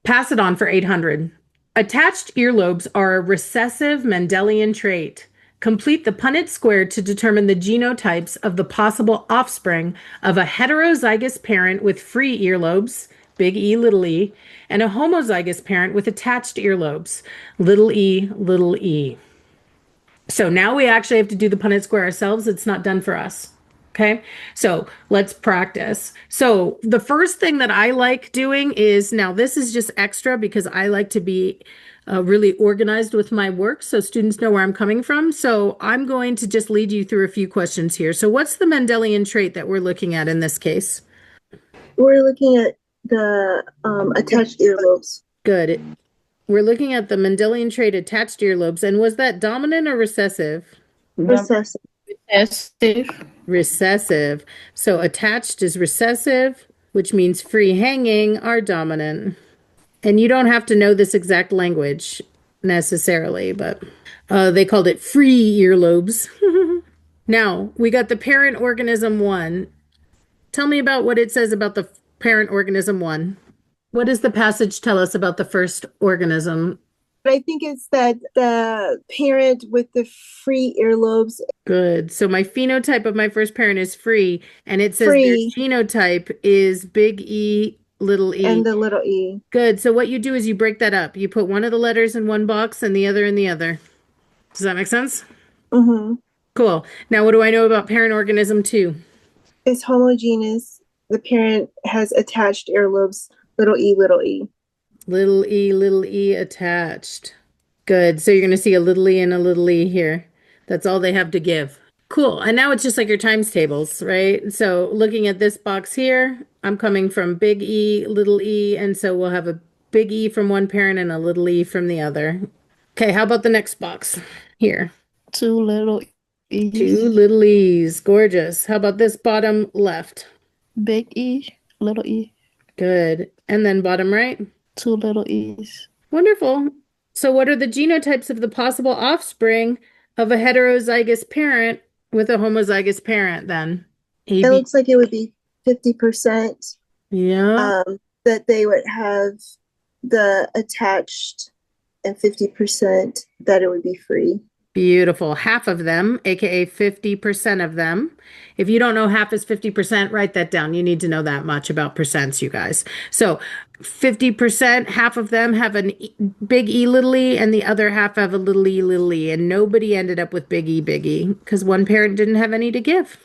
Pass it on for 800. Attached earlobes are a recessive Mendelian trait. Complete the Punnett square to determine the genotypes of the possible offspring of a heterozygous parent with free earlobes, big E, little e, and a homozygous parent with attached earlobes, little e, little e. So now we actually have to do the Punnett square ourselves. It's not done for us. Okay, so let's practice. So the first thing that I like doing is, now this is just extra because I like to be really organized with my work so students know where I'm coming from. So I'm going to just lead you through a few questions here. So what's the Mendelian trait that we're looking at in this case? We're looking at the attached earlobes. Good. We're looking at the Mendelian trait attached earlobes. And was that dominant or recessive? Recessive. Recessive. Recessive. So attached is recessive, which means free hanging are dominant. And you don't have to know this exact language necessarily, but they called it free earlobes. Now, we got the parent organism one. Tell me about what it says about the parent organism one. What does the passage tell us about the first organism? But I think it's that the parent with the free earlobes. Good. So my phenotype of my first parent is free, and it says their Free. genotype is big E, little e. And the little e. Good. So what you do is you break that up. You put one of the letters in one box and the other in the other. Does that make sense? Mm-hmm. Cool. Now, what do I know about parent organism two? It's homogeneous. The parent has attached earlobes, little e, little e. Little e attached. Good. So you're going to see a little e and a little e here. That's all they have to give. Cool. And now it's just like your times tables, right? So looking at this box here, I'm coming from big E, little e, and so we'll have a big E from one parent and a little e from the other. Okay, how about the next box here? Two little e's. Two little e's. Gorgeous. How about this bottom left? Big E, little e. Good. And then bottom right? Two little e's. Wonderful. So what are the genotypes of the possible offspring of a heterozygous parent with a homozygous parent then? It looks like it would be 50%. Yeah. That they would have the attached and 50% that it would be free. Beautiful. Half of them, aka 50% of them. If you don't know half is 50%, write that down. You need to know that much about percents, you guys. So 50%, half of them have a big E, little e, and the other half have a little e, and nobody ended up with big E because one parent didn't have any to give.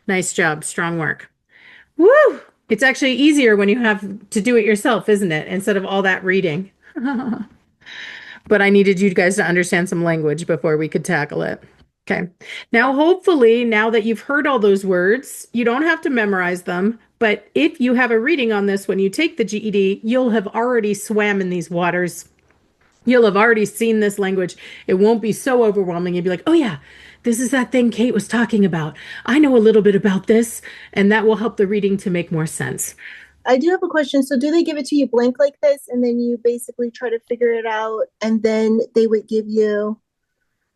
Nice job. Strong work. Woo! It's actually easier when you have to do it yourself, isn't it? Instead of all that reading. But I needed you guys to understand some language before we could tackle it. Okay. Now, hopefully, now that you've heard all those words, you don't have to memorize them. But if you have a reading on this when you take the GED, you'll have already swam in these waters. You'll have already seen this language. It won't be so overwhelming. You'll be like, oh, yeah, this is that thing Kate was talking about. I know a little bit about this. And that will help the reading to make more sense. I do have a question. So do they give it to you blank like this and then you basically try to figure it out and then they would give you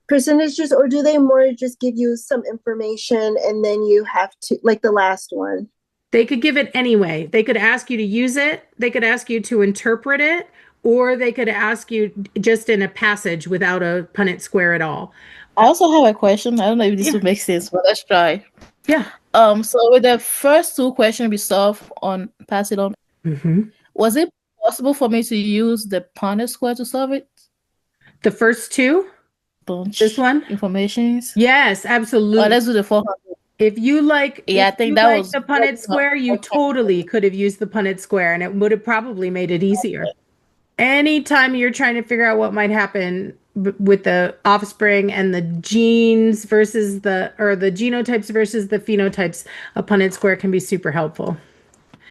percentages, or do they more just give you some information and then you have to, like the last one? They could give it anyway. They could ask you to use it. They could ask you to interpret it, or they could ask you just in a passage without a Punnett square at all. I also have a question. I don't know if this will make sense, but let's try. Yeah. So with the first two questions we solved on Pass It On, was it possible for me to use the Punnett square to solve it? The first two? This one? Informations? Yes, absolutely. Let's do the 400. If you like, yeah, I think that was the Punnett square, you totally could have used the Punnett square and it would have probably made it easier. Anytime you're trying to figure out what might happen with the offspring and the genes versus the genotypes versus the phenotypes, a Punnett square can be super helpful.